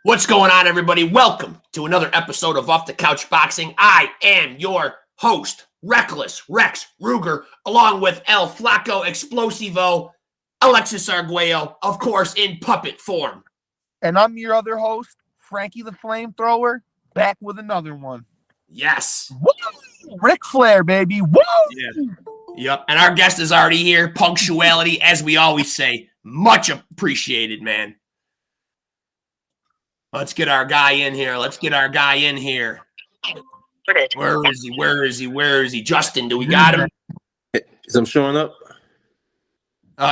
What's going on, everybody? Welcome to another episode of Off the Couch Boxing. I am your host, Reckless Rex Ruger, along with El Flaco Explosivo, Alexis Arguello, of course, in puppet form. And I'm your other host, Frankie the Flamethrower, back with another one. Yes. Woo! Ric Flair, baby. Woo! Yeah. Yep. And our guest is already here. Punctuality, as we always say, much appreciated, man. Let's get our guy in here. Where is he? Justin, do we got him? Is I'm showing up?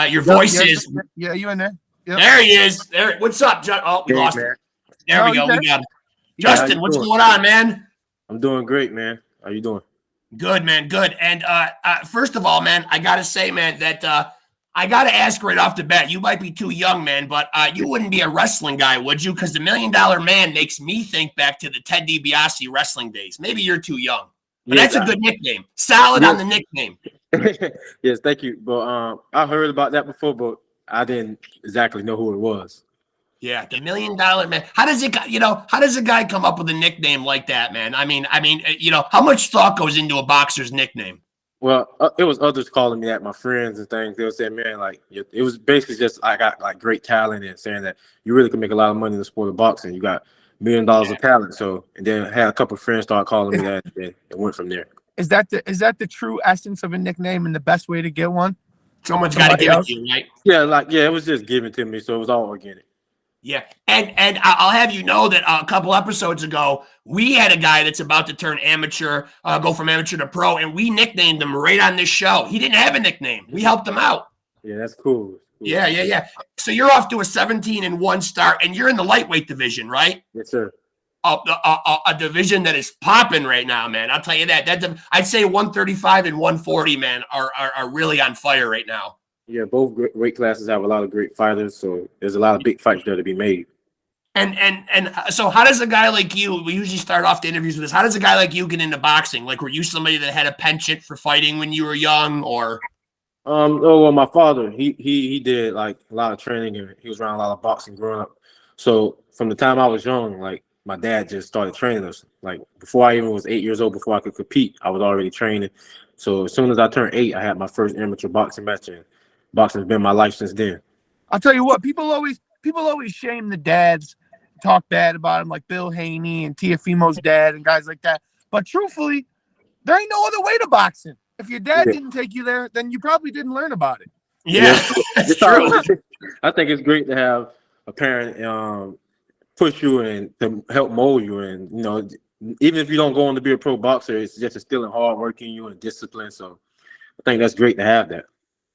Your voice is. Yeah, you in there? Yep. There he is. There. What's up, Justin? Oh, we lost him. There we go. We got him. Justin, what's going on, man? I'm doing great, man. How you doing? Good, man. Good. And first of all, man, I gotta say, man, that I gotta ask right off the bat. You might be too young, man, but you wouldn't be a wrestling guy, would you? Because the $1 Million Man makes me think back to the Ted DiBiase wrestling days. Maybe you're too young, but yes, that's a good nickname. Solid on the nickname. Yes, thank you. But I heard about that before, but I didn't exactly know who it was. Yeah, the $1 Million Man. How does a guy come up with a nickname like that, man? I mean, how much thought goes into a boxer's nickname? Well, it was others calling me that, my friends and things. They were saying, man, like, it was basically just I got like great talent and saying that you really can make a lot of money in the sport of boxing. You got $1 million of talent. So, and then I had a couple of friends start calling me that, and then it went from there. Is that the true essence of a nickname and the best way to get one? Someone's got to give it to you, right? Yeah, it was just given to me, so it was all organic. Yeah, and I'll have you know that a couple episodes ago, we had a guy that's about to turn amateur, go from amateur to pro, and we nicknamed him right on this show. He didn't have a nickname. We helped him out. Yeah, that's cool. Yeah. So you're off to a 17-1 start, and you're in the lightweight division, right? Yes, sir. A division that is popping right now, man. I'll tell you that. I'd say 135 and 140, man, are really on fire right now. Yeah, both weight classes have a lot of great fighters, so there's a lot of big fights there to be made. And so how does a guy like you, we usually start off the interviews with this, how does a guy like you get into boxing? Like, were you somebody that had a penchant for fighting when you were young, or? Well, my father, he did like a lot of training, and he was around a lot of boxing growing up. So from the time I was young, like my dad just started training us. Like before I even was 8 years old, before I could compete, I was already training. So as soon as I turned 8, I had my first amateur boxing match, and boxing has been my life since then. I'll tell you what, people always shame the dads, talk bad about him, like Bill Haney and Teofimo's dad and guys like that. But truthfully, there ain't no other way to boxing. If your dad didn't take you there, then you probably didn't learn about it. Yeah, that's true. I think it's great to have a parent push you and to help mold you, and even if you don't go on to be a pro boxer, it's just instilling hard work in you and discipline. So I think that's great to have that.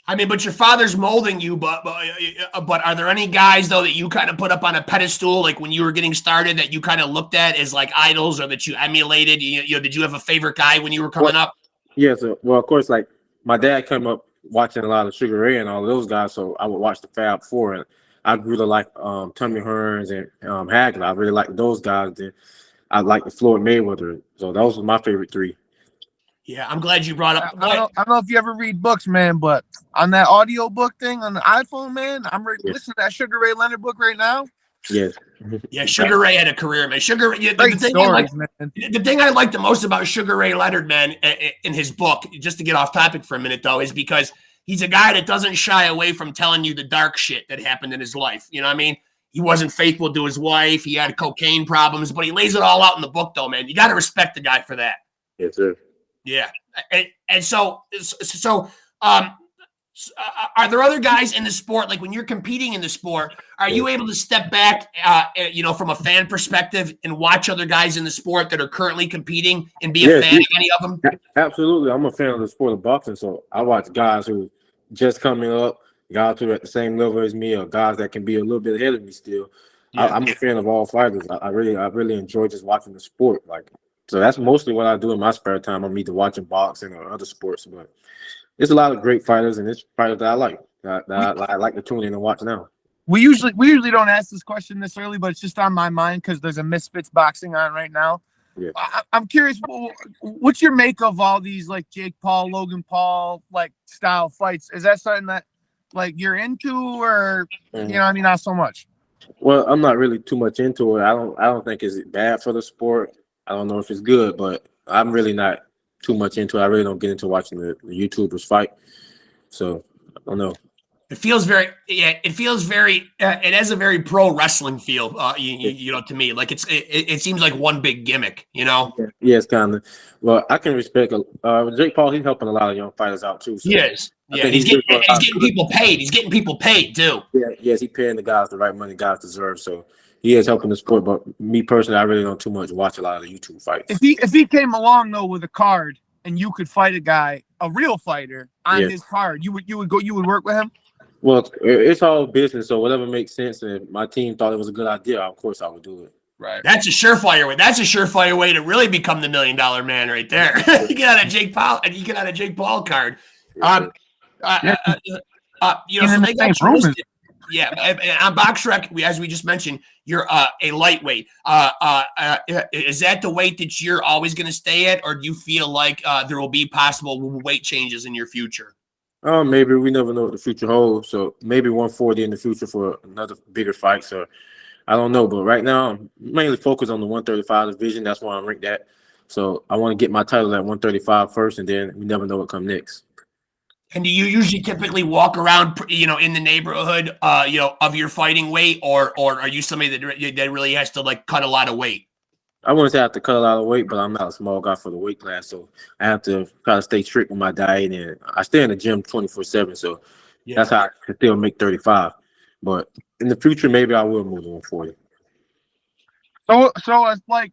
I mean, but your father's molding you, but are there any guys, though, that you kind of put up on a pedestal, like when you were getting started, that you kind of looked at as like idols, or that you emulated? Did you have a favorite guy when you were coming up? Yeah, so, well, of course, like my dad came up watching a lot of Sugar Ray and all those guys, so I would watch the Fab Four, and I grew to like Tommy Hearns and Hagler. I really liked those guys. Then I liked the Floyd Mayweather, so those were my favorite three. Yeah, I'm glad you brought up. I don't know if you ever read books, man, but on that audio book thing on the iPhone, man, I'm listening to that Sugar Ray Leonard book right now. Yes. Yeah, Sugar Ray had a career, man. The thing I like the most about Sugar Ray Leonard, man, in his book, just to get off topic for a minute, though, is because he's a guy that doesn't shy away from telling you the dark shit that happened in his life. You know what I mean? He wasn't faithful to his wife. He had cocaine problems, but he lays it all out in the book, though, man. You got to respect the guy for that. Yes, sir. Yeah, and so, are there other guys in the sport, like when you're competing in the sport, are you able to step back, from a fan perspective and watch other guys in the sport that are currently competing and be a fan of any of them? Absolutely, I'm a fan of the sport of boxing, so I watch guys who just coming up, guys who are at the same level as me, or guys that can be a little bit ahead of me still. Yeah. I'm a fan of all fighters. I really enjoy just watching the sport, like. So that's mostly what I do in my spare time. I'm either watching boxing or other sports, but there's a lot of great fighters, and it's fighters that I like. I like to tune in and watch now. We usually don't ask this question this early, but it's just on my mind because there's a Misfits boxing on right now. Yeah. I'm curious, what's your make of all these like Jake Paul, Logan Paul like style fights? Is that something that like you're into, or not so much? Well, I'm not really too much into it. I don't think it's bad for the sport. I don't know if it's good, but I'm really not too much into it. I really don't get into watching the YouTubers fight. So I don't know. It feels very, yeah. It feels very. It has a very pro wrestling feel. You know, to me, like it seems like one big gimmick. You know. Yeah, it's kind of. Well, I can respect. Jake Paul. He's helping a lot of young fighters out too. So He is. Yeah, he's getting people paid. He's getting people paid too. Yeah, yes, he's paying the guys the right money guys deserve. So he is helping the sport. But me personally, I really don't too much watch a lot of the YouTube fights. If he came along though with a card and you could fight a guy, a real fighter on his card, you would work with him. Well, it's all business, so whatever makes sense. And my team thought it was a good idea. Of course, I would do it. Right. That's a surefire way. That's a surefire way to really become the $1 million man, right there. You get out of Jake Paul, and you get out of Jake Paul card. You know, so they got you listed. Yeah, on BoxRec, as we just mentioned, you're a lightweight. Is that the weight that you're always going to stay at, or do you feel like there will be possible weight changes in your future? Maybe. We never know what the future holds. So maybe 140 in the future for another bigger fight. So I don't know. But right now, I'm mainly focused on the 135 division. That's why I'm ranked at. So I want to get my title at 135 first, and then we never know what comes next. And do you usually typically walk around, you know, in the neighborhood, you know, of your fighting weight, or are you somebody that really has to like cut a lot of weight? I wouldn't say I have to cut a lot of weight, but I'm not a small guy for the weight class, so I have to kind of stay strict with my diet, and I stay in the gym 24/7, so that's how I can still make 35. But in the future, maybe I will move to 140. So it's like,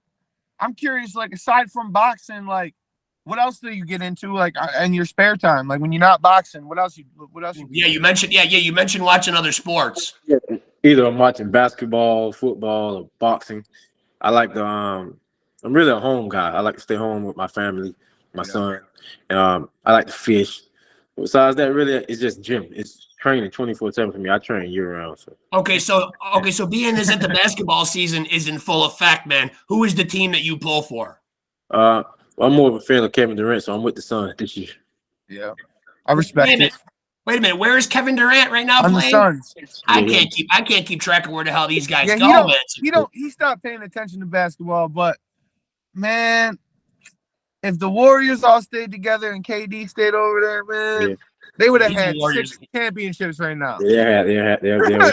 I'm curious, like aside from boxing, like what else do you get into, like in your spare time, like when you're not boxing? What else? You mentioned watching other sports. Yeah, either I'm watching basketball, football, or boxing. I like the I'm really a home guy. I like to stay home with my family, my son. I like to fish. Besides that, really, it's just gym. It's training 24/7 for me. I train year round. So so being as that the basketball season is in full effect, man. Who is the team that you pull for? I'm more of a fan of Kevin Durant, so I'm with the Suns this year. Yeah, I respect it. Wait a minute, where is Kevin Durant right now playing? The Suns. I can't keep track of where the hell these guys go. He stopped paying attention to basketball, but man, if the Warriors all stayed together and KD stayed over there, man, they would have had 6 championships right now. They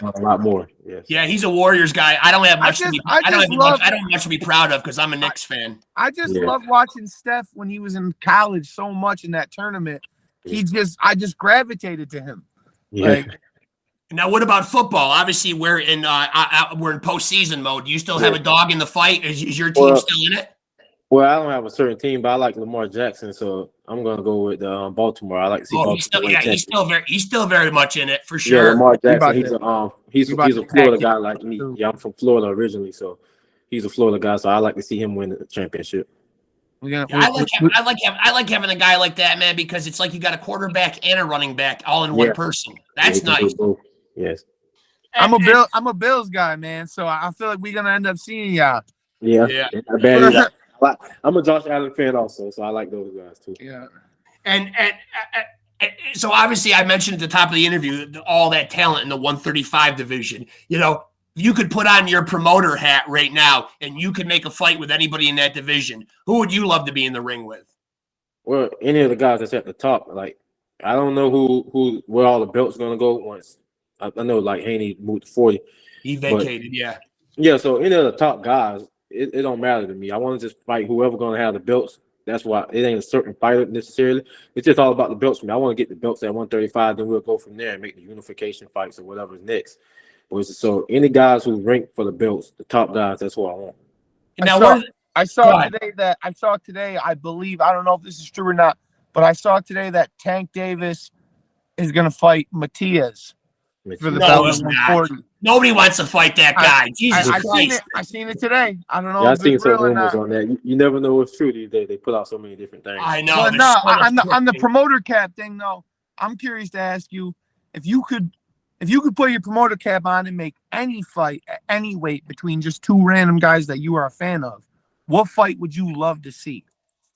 won a lot more. Yes. Yeah, he's a Warriors guy. I don't have much to be proud of because I'm a Knicks fan. I just love watching Steph when he was in college so much in that tournament. I just gravitated to him. Yeah. Like, now, what about football? Obviously, we're in postseason mode. Do you still have a dog in the fight? Is your team still in it? Well, I don't have a certain team, but I like Lamar Jackson, so I'm gonna go with Baltimore. I like to see Baltimore. He's still very much in it for sure. Yeah, Lamar Jackson. He's a Florida guy like me. Yeah, I'm from Florida originally, so he's a Florida guy. So I like to see him win the championship. I like having a guy like that, man, because it's like you got a quarterback and a running back all in one person. That's nice. Yes. I'm a Bills guy, man. So I feel like we're gonna end up seeing y'all. Yeah. I'm a Josh Allen fan also, so I like those guys too. Yeah. And so obviously I mentioned at the top of the interview all that talent in the 135 division. You know, you could put on your promoter hat right now and you could make a fight with anybody in that division. Who would you love to be in the ring with? Well, any of the guys that's at the top. Like, I don't know where all the belts gonna go once. I know like Haney moved to 40. He vacated, yeah. Yeah, so any of the top guys, it don't matter to me. I want to just fight whoever gonna have the belts. That's why it ain't a certain fighter necessarily. It's just all about the belts for me. I want to get the belts at 135, then we'll go from there and make the unification fights or whatever's next. So any guys who rank for the belts, the top guys, that's what I want. I saw today, I believe, I don't know if this is true or not, but I saw today that Tank Davis is going to fight Matias for the belt at 140. Nobody wants to fight that guy. Jesus Christ. I seen it today. I don't know. Yeah, I've seen some rumors on that. You never know what's true these days. They put out so many different things. I know. But no, on the promoter cap thing, though, I'm curious to ask you if you could put your promoter cap on and make any fight at any weight between just two random guys that you are a fan of, what fight would you love to see?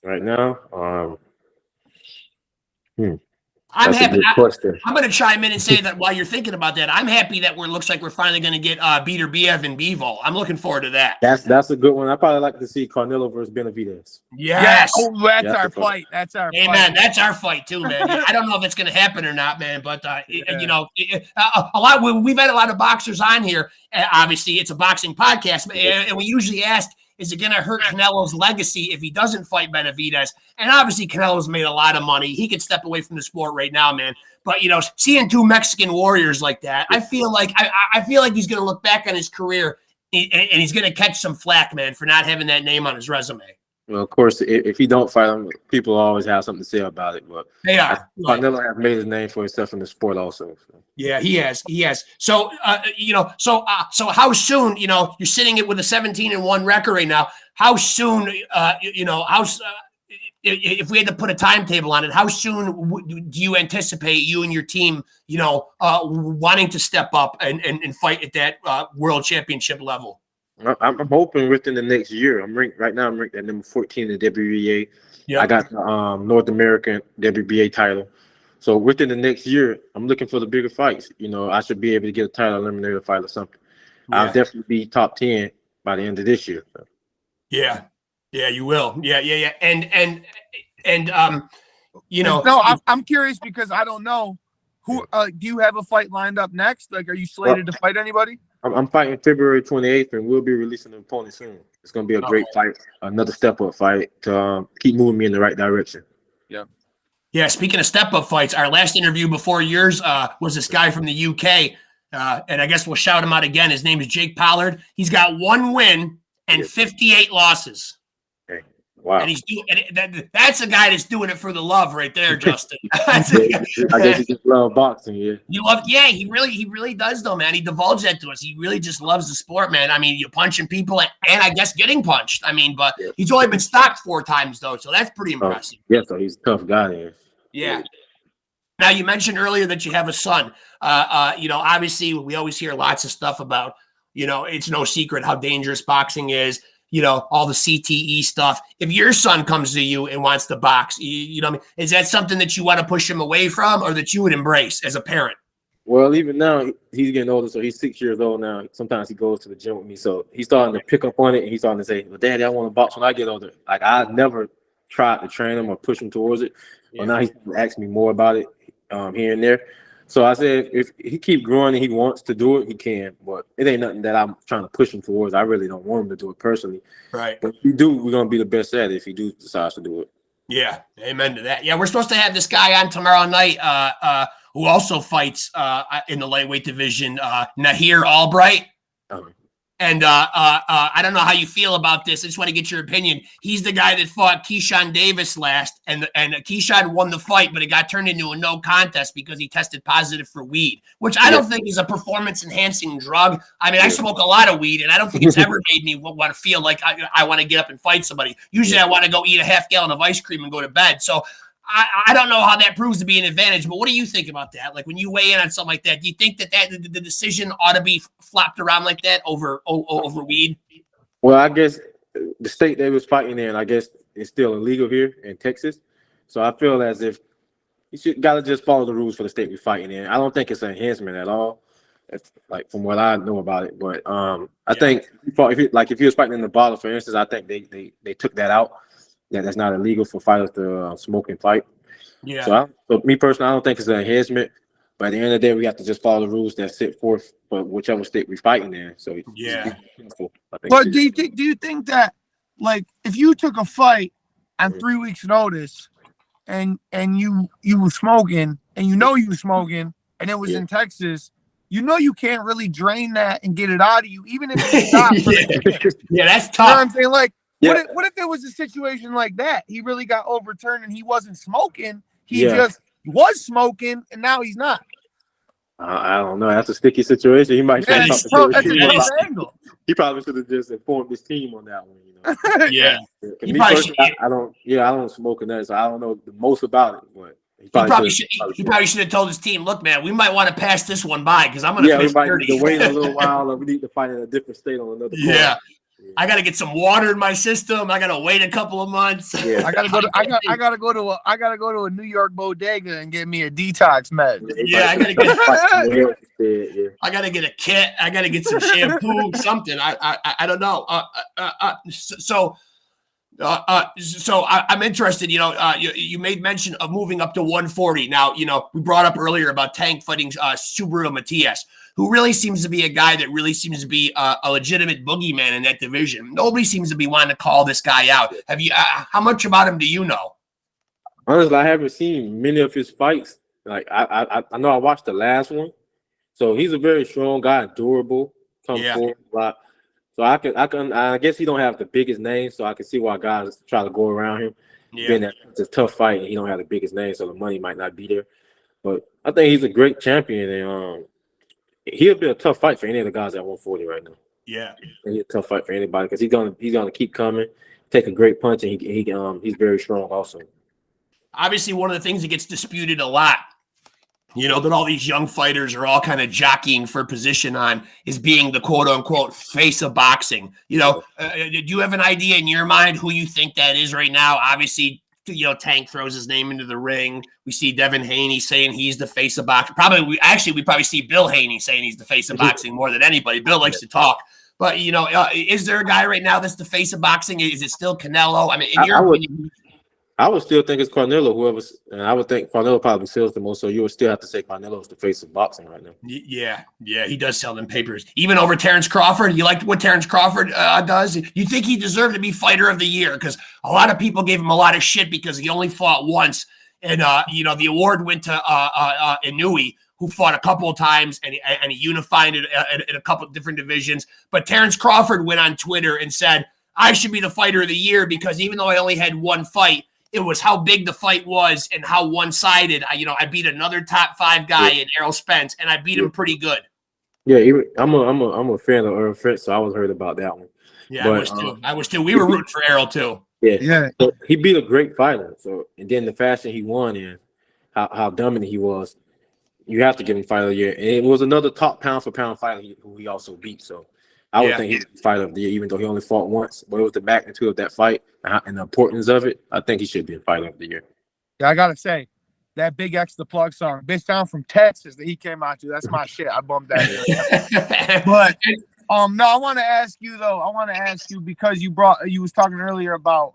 Right now, I'm That's happy. a good question. I'm going to chime in and say that while you're thinking about that, I'm happy that looks like we're finally going to get Beater Biev and Bivol. I'm looking forward to that. That's a good one. I probably like to see Canelo versus Benavidez. Yes. Yeah. Oh, that's our fight. That's our fight. Man, that's our fight too, man. I don't know if it's going to happen or not, man. But you know, a lot. We've had a lot of boxers on here. Obviously, it's a boxing podcast, and we usually ask, is it going to hurt Canelo's legacy if he doesn't fight Benavidez? And obviously, Canelo's made a lot of money. He could step away from the sport right now, man. But you know, seeing two Mexican warriors like that, I feel like he's going to look back on his career and he's going to catch some flack, man, for not having that name on his resume. Well, of course, if he don't fight him, people always have something to say about it. But they are. Canelo has made his name for himself in the sport, also. So. Yeah, he has. So, you know, so how soon? You know, you're sitting it with a 17-1 record right now. How soon? You know, if we had to put a timetable on it, how soon do you anticipate you and your team, you know, wanting to step up and fight at that world championship level? I'm hoping within the next year. I'm ranked at number 14 in the WBA. Yep. I got the North American WBA title. So within the next year, I'm looking for the bigger fights. You know, I should be able to get a title eliminator fight or something. Yeah. I'll definitely be top 10 by the end of this year. So. Yeah, you will. Yeah. And you know. No, I'm curious because I don't know who. Do you have a fight lined up next? Like, are you slated to fight anybody? I'm fighting February 28th, and we'll be releasing an opponent soon. It's going to be a great fight, another step-up fight to keep moving me in the right direction. Yeah. Yeah, speaking of step-up fights, our last interview before yours was this guy from the UK, and I guess we'll shout him out again. His name is Jake Pollard. He's got 1 win and 58 losses. Okay. Wow. And he's doing that's a guy that's doing it for the love right there, Justin. I guess he just loves boxing, yeah. He really does though, man. He divulged that to us. He really just loves the sport, man. I mean, you're punching people and I guess getting punched. I mean, but he's only been stopped 4 times though, so that's pretty impressive. Yeah, so he's a tough guy there. Yeah. Now you mentioned earlier that you have a son. You know, obviously we always hear lots of stuff about, you know, it's no secret how dangerous boxing is. You know, all the CTE stuff. If your son comes to you and wants to box, you know what I mean? Is that something that you want to push him away from or that you would embrace as a parent? Well, even now, he's getting older, so he's 6 years old now. Sometimes he goes to the gym with me, so he's starting to pick up on it, and he's starting to say, well, Daddy, I want to box when I get older. Like, I never tried to train him or push him towards it, but now he's asking me more about it here and there. So I said, if he keeps growing and he wants to do it, he can. But it ain't nothing that I'm trying to push him towards. I really don't want him to do it personally. Right. But if we do, we're going to be the best at it if he decides to do it. Yeah. Amen to that. Yeah, we're supposed to have this guy on tomorrow night who also fights in the lightweight division, Nahir Albright. And I don't know how you feel about this. I just want to get your opinion. He's the guy that fought Keyshawn Davis last, and Keyshawn won the fight, but it got turned into a no contest because he tested positive for weed, which I don't think is a performance-enhancing drug. I mean, I smoke a lot of weed, and I don't think it's ever made me want to feel like I want to get up and fight somebody. Usually I want to go eat a half gallon of ice cream and go to bed. So I don't know how that proves to be an advantage, but what do you think about that? Like when you weigh in on something like that, do you think that the decision ought to be flopped around like that over weed? Well, I guess the state they was fighting in, I guess it's still illegal here in Texas. So I feel as if you gotta just follow the rules for the state we're fighting in. I don't think it's an enhancement at all. It's like from what I know about it, but I think if he was fighting in Nevada, for instance, I think they took that out. That's not illegal for fighters to smoke and fight. Yeah. So me personally, I don't think it's an enhancement. But at the end of the day, we have to just follow the rules that set forth for whichever state we're fighting in. So But do you think that, like, if you took a fight on 3 weeks' notice, and you were smoking, and you were smoking, and it was in Texas, you can't really drain that and get it out of you, even if you stop. Yeah, that's tough. You know what I'm saying? Like, what if there was a situation like that? He really got overturned and he wasn't smoking. He just was smoking and now he's not. I don't know. That's a sticky situation. He might. That's a angle. He probably should have just informed his team on that one. Yeah. I don't smoke in that, so I don't know the most about it. But he probably should have told his team, look, man, we might want to pass this one by because I'm going to pitch 30. To wait a little while, or we need to fight in a different state on another. Yeah. I got to get some water in my system. I got to wait a couple of months. Yeah. I gotta go to a New York bodega and get me a detox med. Yeah, I gotta get a kit. I gotta get some shampoo, something. I don't know. So I'm interested. You made mention of moving up to 140. Now, we brought up earlier about Tank fighting Subaru Matias, who really seems to be a guy that really seems to be a legitimate boogeyman in that division. Nobody seems to be wanting to call this guy out. Have you? How much about him do you know? Honestly, I haven't seen many of his fights. Like I know I watched the last one, so he's a very strong guy, durable, comes forward a lot. So I guess he don't have the biggest name, so I can see why guys try to go around him. Yeah, it's a tough fight, and he don't have the biggest name, so the money might not be there. But I think he's a great champion, and he'll be a tough fight for any of the guys at 140 right now. Yeah, he's a tough fight for anybody because he's gonna keep coming, take a great punch, and he's very strong also. Obviously, one of the things that gets disputed a lot, that all these young fighters are all kind of jockeying for position on, is being the quote unquote face of boxing. Do you have an idea in your mind who you think that is right now? Obviously, Tank throws his name into the ring. We see Devin Haney saying he's the face of boxing. We probably see Bill Haney saying he's the face of boxing more than anybody. Bill likes to talk. But, is there a guy right now that's the face of boxing? Is it still Canelo? I mean, in your opinion, I would still think it's Canelo, and I would think Canelo probably sells the most, so you would still have to say Canelo's the face of boxing right now. Yeah, he does sell them papers. Even over Terrence Crawford. You like what Terrence Crawford does? You think he deserved to be fighter of the year? Because a lot of people gave him a lot of shit because he only fought once. And, the award went to Inouye, who fought a couple of times, and he unified it in a couple of different divisions. But Terrence Crawford went on Twitter and said, I should be the fighter of the year because even though I only had one fight, it was how big the fight was and how one-sided. I beat another top 5 guy in Errol Spence, and I beat him pretty good. Yeah, I'm a fan of Errol Spence, so I was heard about that one. Yeah, but, I was too. We were rooting for Errol too. Yeah. So he beat a great fighter. So and then the fashion he won in, how dominant he was, you have to give him fighter of the year. And it was another top pound for pound fighter who he also beat. So I would think he's the fighter of the year, even though he only fought once. But it was the magnitude of that fight and the importance of it. I think he should be a fighter of the year. Yeah, I gotta say, that Big X the Plug song, "Bitch Down from Texas" that he came out to, that's my shit. I bumped that. But no, I want to ask you though. I want to ask you because you was talking earlier about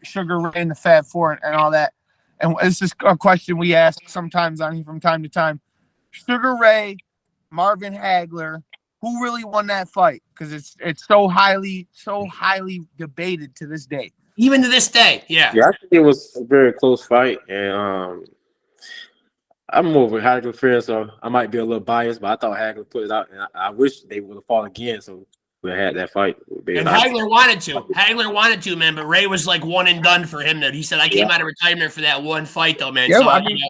Sugar Ray and the Fab Four and all that, and this is a question we ask sometimes on here from time to time. Sugar Ray, Marvin Hagler. Who really won that fight? Because it's so highly debated to this day. Even to this day, yeah. Yeah, I think it was a very close fight, and I'm more of a Hagler fan, so I might be a little biased, but I thought Hagler put it out, and I wish they would have fought again, so we had that fight. And Hagler wanted to. Hagler wanted to, man, but Ray was like one and done for him. That he said, I came out of retirement for that one fight, though, man. Yeah, so,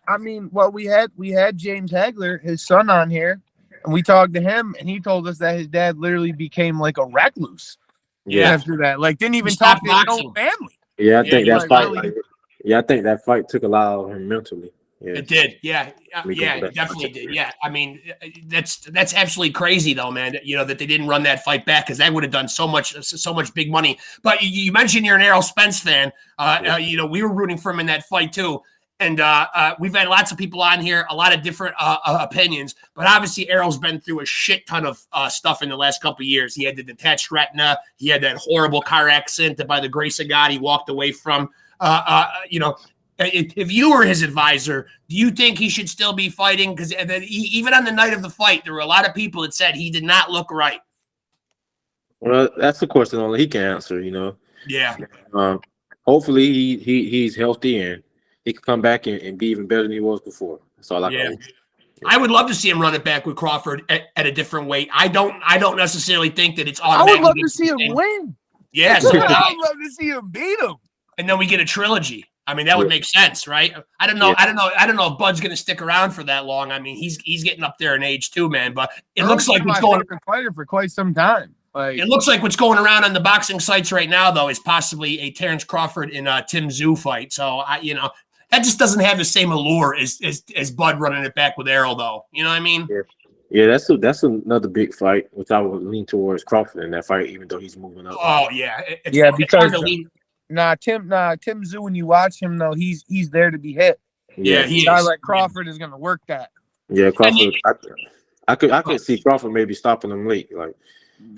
I mean, we had James Hagler, his son, on here. And we talked to him, and he told us that his dad literally became like a recluse. Yeah. After that, like didn't even talk to his own family. Yeah, I think that fight. I think that fight took a lot out of him mentally. Yeah. It did. Yeah, it definitely did. Yeah, I mean, that's absolutely crazy, though, man. That they didn't run that fight back because that would have done so much big money. But you mentioned you're an Errol Spence fan. We were rooting for him in that fight too. And we've had lots of people on here, a lot of different opinions. But obviously, Errol's been through a shit ton of stuff in the last couple of years. He had the detached retina. He had that horrible car accident that, by the grace of God, he walked away from. If you were his advisor, do you think he should still be fighting? Because even on the night of the fight, there were a lot of people that said he did not look right. Well, that's a question only he can answer, Yeah. Hopefully, he's healthy and he could come back and be even better than he was before. That's all I can hope. I would love to see him run it back with Crawford at a different weight. I don't necessarily think that it's automatic. I would love to see him win. Yes. I would love to see him beat him. And then we get a trilogy. I mean, that would make sense, right? I don't know. I don't know if Bud's going to stick around for that long. I mean, he's getting up there in age too, man. But it looks like what's going fighter for quite some time. It looks like what's going around on the boxing sites right now, though, is possibly a Terrence Crawford and Tim Tszyu fight. So that just doesn't have the same allure as Bud running it back with Errol, though. You know what I mean? Yeah, that's another big fight, which I would lean towards Crawford in that fight, even though he's moving up. Oh yeah, it's because hard to lean. Tim Tszyu, when you watch him though, he's there to be hit. Yeah, he a guy is. like Crawford is gonna work that. Yeah, Crawford. I could see Crawford maybe stopping him late. Like,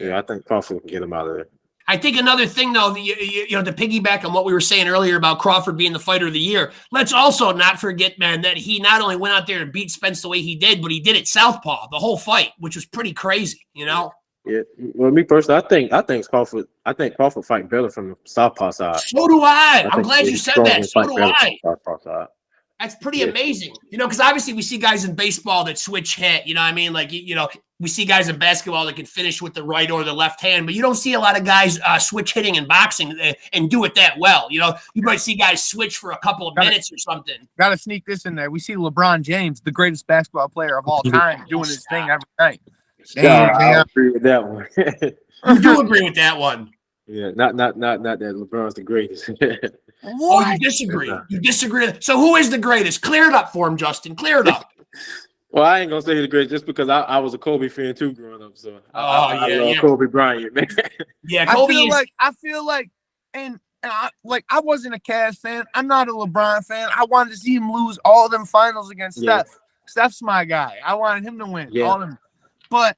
I think Crawford can get him out of there. I think another thing, though, to piggyback on what we were saying earlier about Crawford being the fighter of the year, let's also not forget, man, that he not only went out there and beat Spence the way he did, but he did it southpaw the whole fight, which was pretty crazy, Yeah. Well, me personally, I think Crawford fight better from the southpaw side. So do I. I'm glad you said that. So do I. That's pretty amazing. Because obviously we see guys in baseball that switch hit, you know what I mean? Like, we see guys in basketball that can finish with the right or the left hand, but you don't see a lot of guys switch hitting in boxing and do it that well. You might see guys switch for a couple of minutes or something. Got to sneak this in there. We see LeBron James, the greatest basketball player of all time, doing his thing every night. I agree with that one. You do agree with that one. Yeah, not that LeBron's the greatest. Oh, you disagree. You disagree. So who is the greatest? Clear it up for him, Justin. Clear it up. Well, I ain't gonna say he's the greatest just because I was a Kobe fan too growing up. So I love Kobe Bryant, man. Yeah, Kobe. I feel like, and I wasn't a Cavs fan. I'm not a LeBron fan. I wanted to see him lose all them finals against Steph. Steph's my guy. I wanted him to win all them. But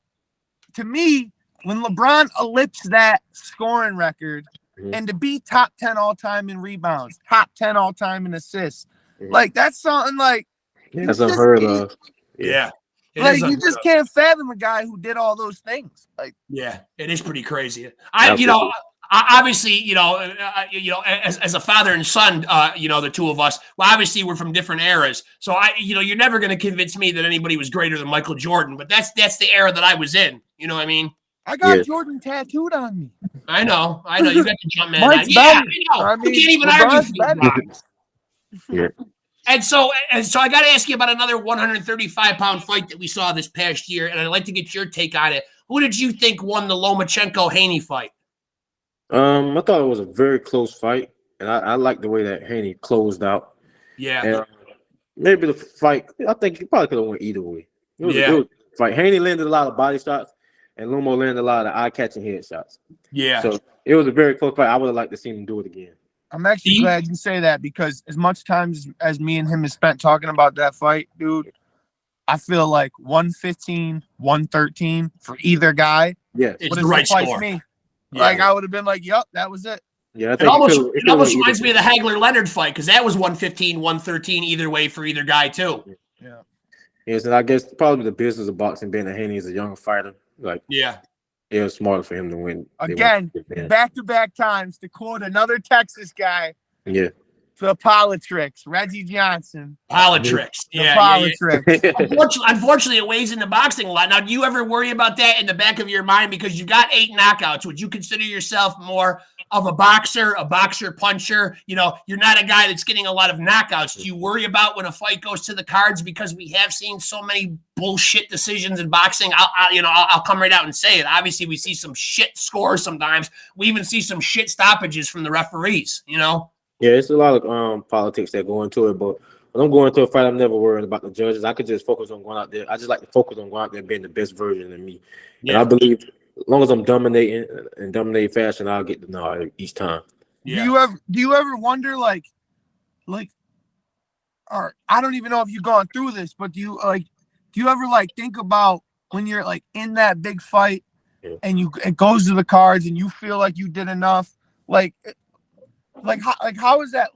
to me, when LeBron ellipsed that scoring record and to be top 10 all time in rebounds, top 10 all time in assists, like that's something like that's unheard of. Yeah. Like you just can't fathom a guy who did all those things. Like, yeah, it is pretty crazy. Obviously, as a father and son, the two of us, well, obviously we're from different eras. So you're never going to convince me that anybody was greater than Michael Jordan, but that's the era that I was in. You know what I mean? I got Jordan tattooed on me. I know. You got the jump man. Mike's I can't even argue. Yeah. And so I got to ask you about another 135-pound fight that we saw this past year, and I'd like to get your take on it. Who did you think won the Lomachenko-Haney fight? I thought it was a very close fight, and I like the way that Haney closed out. Yeah. And maybe the fight, I think he probably could have went either way. It was a fight. Haney landed a lot of body shots, and Lomo landed a lot of eye-catching head shots. Yeah. So it was a very close fight. I would have liked to see him do it again. I'm actually glad you say that because as much time as me and him have spent talking about that fight, dude, I feel like 115, 113 for either guy. Yeah, it's the right score. Me. Yeah. Like I would have been like, "Yep, that was it." Yeah, it almost reminds me of the Hagler-Leonard fight because that was 115, 113 either way for either guy too. Yeah. Yes, and I guess probably the business of boxing being that Haney is a young fighter, like it was smarter for him to win. Again, back-to-back times to quote another Texas guy. Yeah. The politics, Reggie Johnson. Politics. Yeah. Politics. Unfortunately, it weighs into boxing a lot. Now, do you ever worry about that in the back of your mind? Because you got 8 knockouts. Would you consider yourself more of a boxer puncher? You're not a guy that's getting a lot of knockouts. Do you worry about when a fight goes to the cards? Because we have seen so many bullshit decisions in boxing. I'll come right out and say it. Obviously, we see some shit scores sometimes. We even see some shit stoppages from the referees, Yeah, it's a lot of politics that go into it, but when I'm going to a fight, I'm never worried about the judges. I could just focus on going out there. I just like to focus on going out there and being the best version of me. Yeah. And I believe as long as I'm dominating and dominating fashion, I'll get the nod each time. Yeah. Do you ever wonder or I don't even know if you've gone through this, but do you ever think about when you're in that big fight and it goes to the cards and you feel like you did enough? How is that?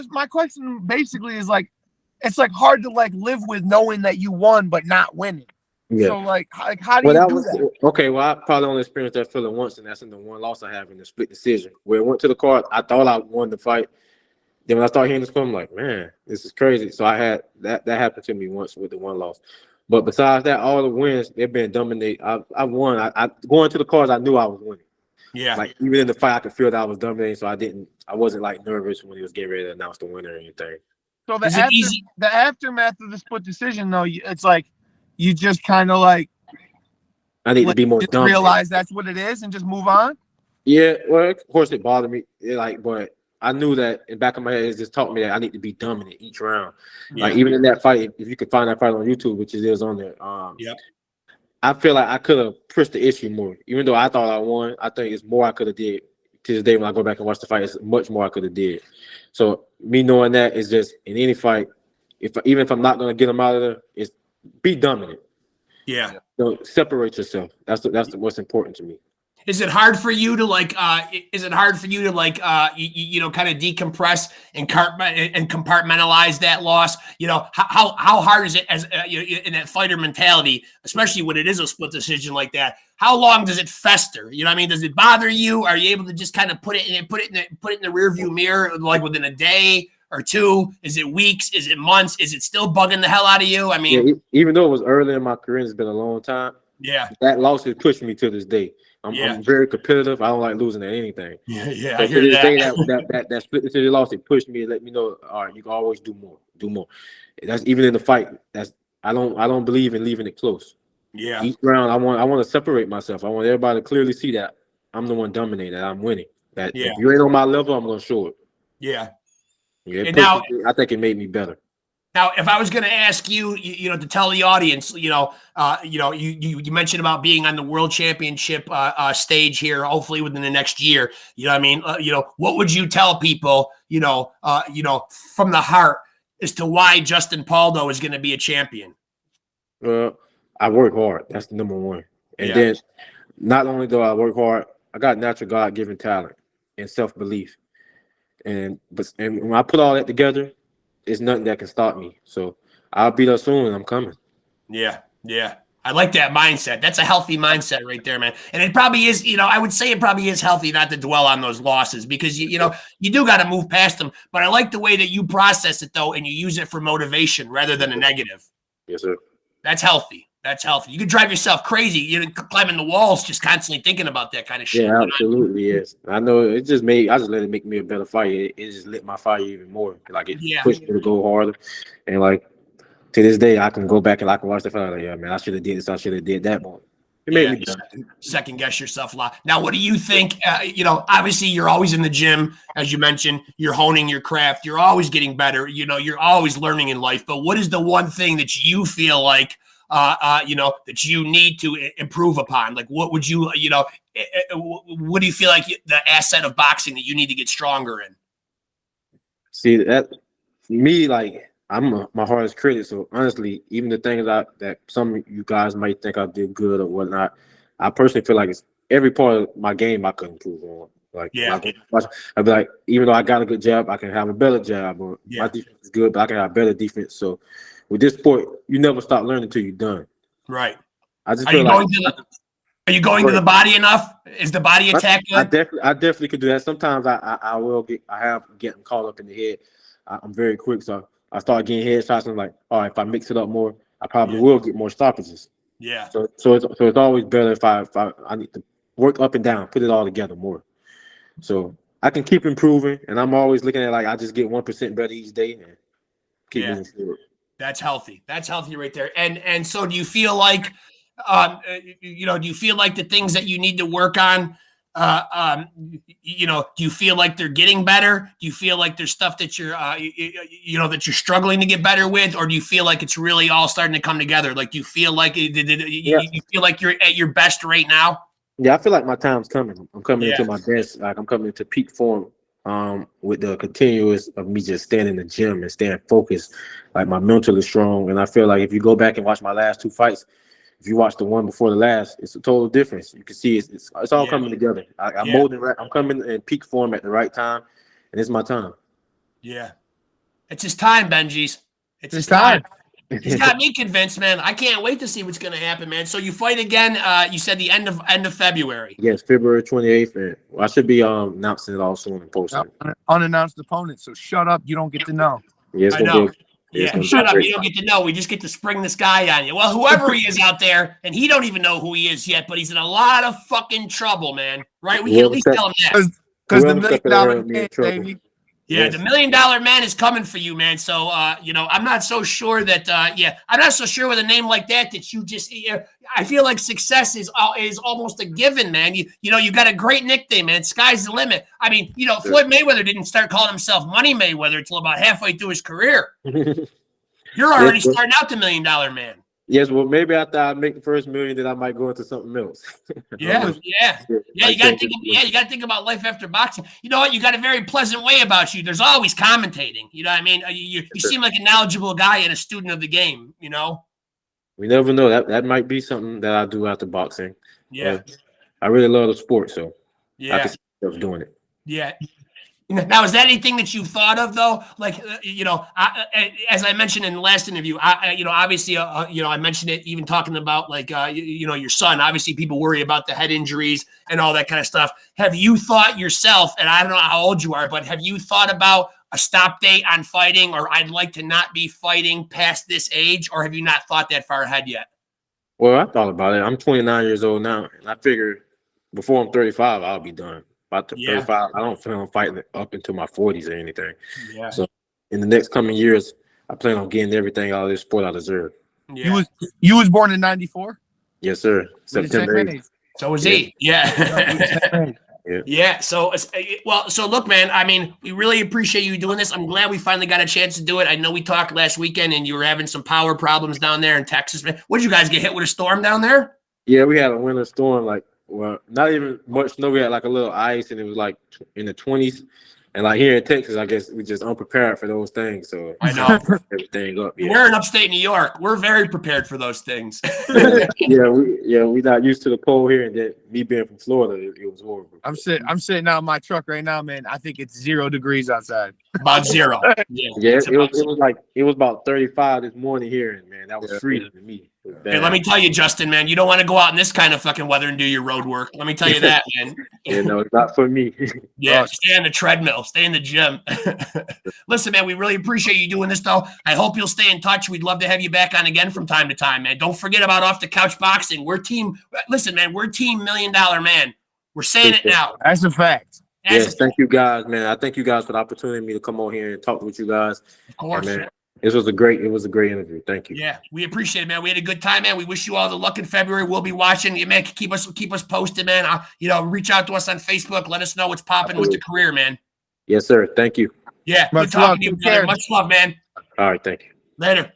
My question basically is it's hard to live with knowing that you won but not winning. Yeah. So how do you do that? Okay, well I probably only experienced that feeling once, and that's in the one loss I have in the split decision where it went to the card. I thought I won the fight. Then when I started hearing this, I'm like, man, this is crazy. So I had that happened to me once with the one loss. But besides that, all the wins they've been dominated. I won. I going to the cards, I knew I was winning. Yeah. Even in the fight, I could feel that I was dominating, so I wasn't nervous when he was getting ready to announce the winner or anything. So the aftermath of the split decision, though, it's you just kind of I need to be more dominant. Realize that's what it is and just move on. Yeah, well, of course it bothered me. But I knew that in the back of my head, it just taught me that I need to be dominant each round. Yeah. Like even in that fight, if you could find that fight on YouTube, which it is on there, Yep. I feel like I could have pushed the issue more. Even though I thought I won, I think it's more I could have did. To this day, when I go back and watch the fight, it's much more I could have did. So me knowing that is just in any fight, even if I'm not gonna get them out of there, it's be dominant. Yeah. Separate yourself. That's what's important to me. Is it hard for you to like? Is it hard for you to like? You know, kind of decompress and compartmentalize that loss. You know, how hard is it as in that fighter mentality, especially when it is a split decision like that? How long does it fester? You know what I mean? Does it bother you? Are you able to just kind of put it in the rearview mirror like within a day or two? Is it weeks? Is it months? Is it still bugging the hell out of you? I mean, yeah, even though it was early in my career, it's been a long time. Yeah, that loss has pushed me to this day. I'm very competitive. I don't like losing at anything. Yeah. So to this day, that split decision loss, it pushed me and let me know, all right, you can always do more. That's even in the fight. I don't believe in leaving it close. Yeah. Each round, I want to separate myself. I want everybody to clearly see that I'm the one dominating, that I'm winning. That if you ain't on my level, I'm gonna show it. Yeah. And now, I think it made me better. Now, if I was going to ask you, you know, to tell the audience, you mentioned about being on the world championship stage here, hopefully within the next year. You know what I mean? What would you tell people, from the heart as to why Justin PAULDO is going to be a champion? I work hard. That's the number one. And then not only do I work hard, I got natural God-given talent and self-belief. And when I put all that together, it's nothing that can stop me. So I'll be there soon and I'm coming. Yeah. I like that mindset. That's a healthy mindset right there, man. And it probably is, I would say it probably is healthy not to dwell on those losses because, you do got to move past them. But I like the way that you process it, though, and you use it for motivation rather than a negative. Yes, sir. That's healthy. You could drive yourself crazy. You're climbing the walls, just constantly thinking about that kind of shit. Yeah, absolutely, yes. I know I just let it make me a better fighter. It just lit my fire even more. Like it pushed me to go harder. And like to this day, I can go back and I can watch the fight. Like, yeah, man, I should have did this. I should have did that. But it made me second guess yourself a lot. Now, what do you think? Obviously, you're always in the gym, as you mentioned. You're honing your craft. You're always getting better. You're always learning in life. But what is the one thing that you feel like? That you need to improve upon? Like, what would you, what do you feel like the asset of boxing that you need to get stronger in? See, that me, like, I'm my hardest critic. So honestly, even the things that some of you guys might think I did good or whatnot, I personally feel like it's every part of my game I could improve on. Like, I'd be like, even though I got a good jab, I can have a better jab. Or my defense is good, but I can have better defense. So with this sport, you never stop learning until you're done. Right. I just feel like. Are you going to the body enough? Is the body attack good? I definitely could do that. Sometimes I have getting caught up in the head. I'm very quick, so I start getting headshots. And I'm like, all right, if I mix it up more, I probably will get more stoppages. Yeah. So it's always better if I need to work up and down, put it all together more. So I can keep improving, and I'm always looking at like I just get 1% better each day and keep moving forward. That's healthy. That's healthy right there. And so do you feel like, do you feel like the things that you need to work on, do you feel like they're getting better? Do you feel like there's stuff that you're, that you're struggling to get better with? Or do you feel like it's really all starting to come together? Like, do you feel like you feel like you're at your best right now? Yeah, I feel like my time's coming. I'm coming into my best. Like I'm coming into peak form. With the continuous of me just staying in the gym and staying focused, like my mental is strong. And I feel like if you go back and watch my last two fights, if you watch the one before the last, it's a total difference. You can see it's all coming together. I'm molding right. I'm coming in peak form at the right time, and it's my time. Yeah, it's his time, Benji's. It's his time. He's got me convinced, man. I can't wait to see what's going to happen, man. So you fight again. You said the end of February. Yes, February 28th. And I should be announcing it all soon and posting. Unannounced opponent. So shut up. You don't get to know. Yes, I know. Shut up. You don't get to know. We just get to spring this guy on you. Well, whoever he is out there, and he don't even know who he is yet, but he's in a lot of fucking trouble, man. Right? We can at least tell him that. Because the $1 million man, baby. Yeah, yes. The $1 Million Man is coming for you, man. So, I'm not so sure that, I'm not so sure with a name like that you just, I feel like success is almost a given, man. You got a great nickname, man. Sky's the limit. I mean, Floyd Mayweather didn't start calling himself Money Mayweather until about halfway through his career. You're already starting out the $1 Million Man. Yes, well, maybe after I make the first $1 million, then I might go into something else. Yeah. You got to think about life after boxing. You know what? You got a very pleasant way about you. There's always commentating. You know what I mean? You seem like a knowledgeable guy and a student of the game. You know. We never know. That might be something that I do after boxing. Yeah. I really love the sport, so yeah, I can see myself doing it. Yeah. Now, is that anything that you've thought of, though? Like, as I mentioned in the last interview, obviously, I mentioned it even talking about, like, your son. Obviously, people worry about the head injuries and all that kind of stuff. Have you thought yourself, and I don't know how old you are, but have you thought about a stop date on fighting, or I'd like to not be fighting past this age, or have you not thought that far ahead yet? Well, I thought about it. I'm 29 years old now, and I figure before I'm 35, I'll be done. About 35, I don't plan on fighting up until my 40s or anything. Yeah. So in the next coming years, I plan on getting everything out of this sport I deserve. Yeah. You was born in 94? Yes, sir. September 8th. So was he. Yeah. Yeah. So look, man, I mean, we really appreciate you doing this. I'm glad we finally got a chance to do it. I know we talked last weekend and you were having some power problems down there in Texas, man. What did you guys get hit with a storm down there? Yeah, we had a winter storm, well, not even much snow. We had like a little ice, and it was like in the 20s. And like here in Texas, I guess we just unprepared for those things. So I know everything up. Yeah. We're in upstate New York. We're very prepared for those things. we not used to the cold here, and then me being from Florida, it was horrible. I'm sitting out in my truck right now, man. I think it's 0 degrees outside. About 0. Yeah, it was about 35 this morning here, and man, that was freezing to me. Hey, let me tell you, Justin, man, you don't want to go out in this kind of fucking weather and do your road work. Let me tell you that, man. Yeah, no, it's not for me. Yeah, stay on the treadmill, stay in the gym. Listen, man, we really appreciate you doing this, though. I hope you'll stay in touch. We'd love to have you back on again from time to time, man. Don't forget about Off the Couch Boxing. We're team $1 Million Man. We're saying it now. That's a fact. Yes, thank you guys, man. I thank you guys for the opportunity to come on here and talk with you guys. Of course. And, man, it was a great interview. Thank you. Yeah, we appreciate it, man. We had a good time, man. We wish you all the luck in February. We'll be watching. You, man, keep us posted, man. Reach out to us on Facebook. Let us know what's popping with the career, man. Yes, sir. Thank you. Yeah, good talking to you, brother. Much love, man. All right, thank you. Later.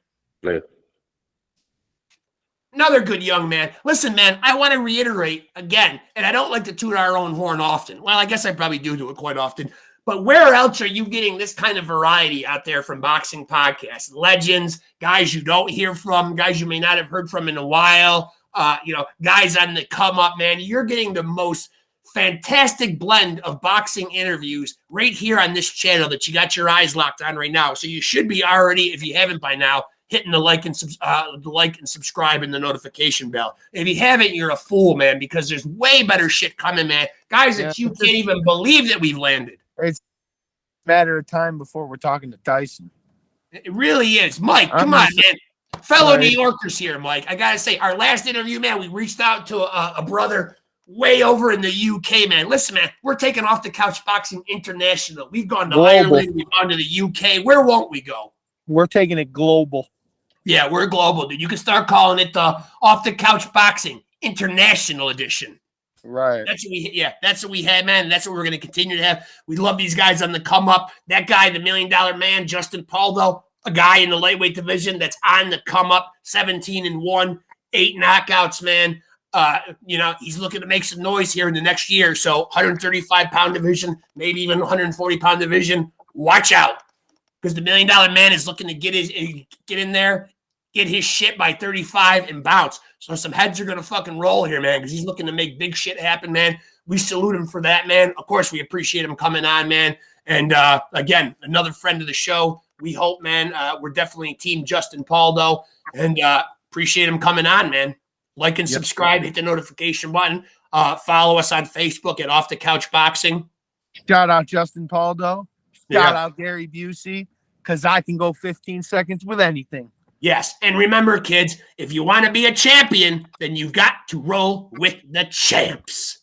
Another good young man. Listen, man, I want to reiterate again, and I don't like to toot our own horn often. Well, I guess I probably do it quite often. But where else are you getting this kind of variety out there from boxing podcasts? Legends, guys you don't hear from, guys you may not have heard from in a while, guys on the come up, man. You're getting the most fantastic blend of boxing interviews right here on this channel that you got your eyes locked on right now. So you should be already, if you haven't by now, hitting the like and subscribe and the notification bell. If you haven't, you're a fool, man, because there's way better shit coming, man. Guys that you can't even believe that we've landed. It's a matter of time before we're talking to Tyson. It really is. Mike, come on, man. Fellow New Yorkers here, Mike. I got to say, our last interview, man, we reached out to a brother way over in the UK, man. Listen, man, we're taking Off the Couch Boxing International. We've gone to Ireland. We've gone to the UK. Where won't we go? We're taking it global. Yeah, we're global, dude. You can start calling it the Off the Couch Boxing International Edition. Right. That's what we had, man. That's what we're going to continue to have. We love these guys on the come up. That guy, the $1 Million Man, Justin PAULDO, a guy in the lightweight division that's on the come up, 17-1, 8 knockouts, man. He's looking to make some noise here in the next year. So 135-pound division, maybe even 140-pound division. Watch out, because the $1 Million Man is looking to get in there, get his shit by 35 and bounce. So some heads are going to fucking roll here, man, because he's looking to make big shit happen, man. We salute him for that, man. Of course, we appreciate him coming on, man. And, again, another friend of the show. We hope, man, we're definitely team Justin PAULDO. And appreciate him coming on, man. Like and subscribe. Hit the notification button. Follow us on Facebook at Off the Couch Boxing. Shout out Justin PAULDO. Shout out Gary Busey, because I can go 15 seconds with anything. Yes, and remember, kids, if you want to be a champion, then you've got to roll with the champs.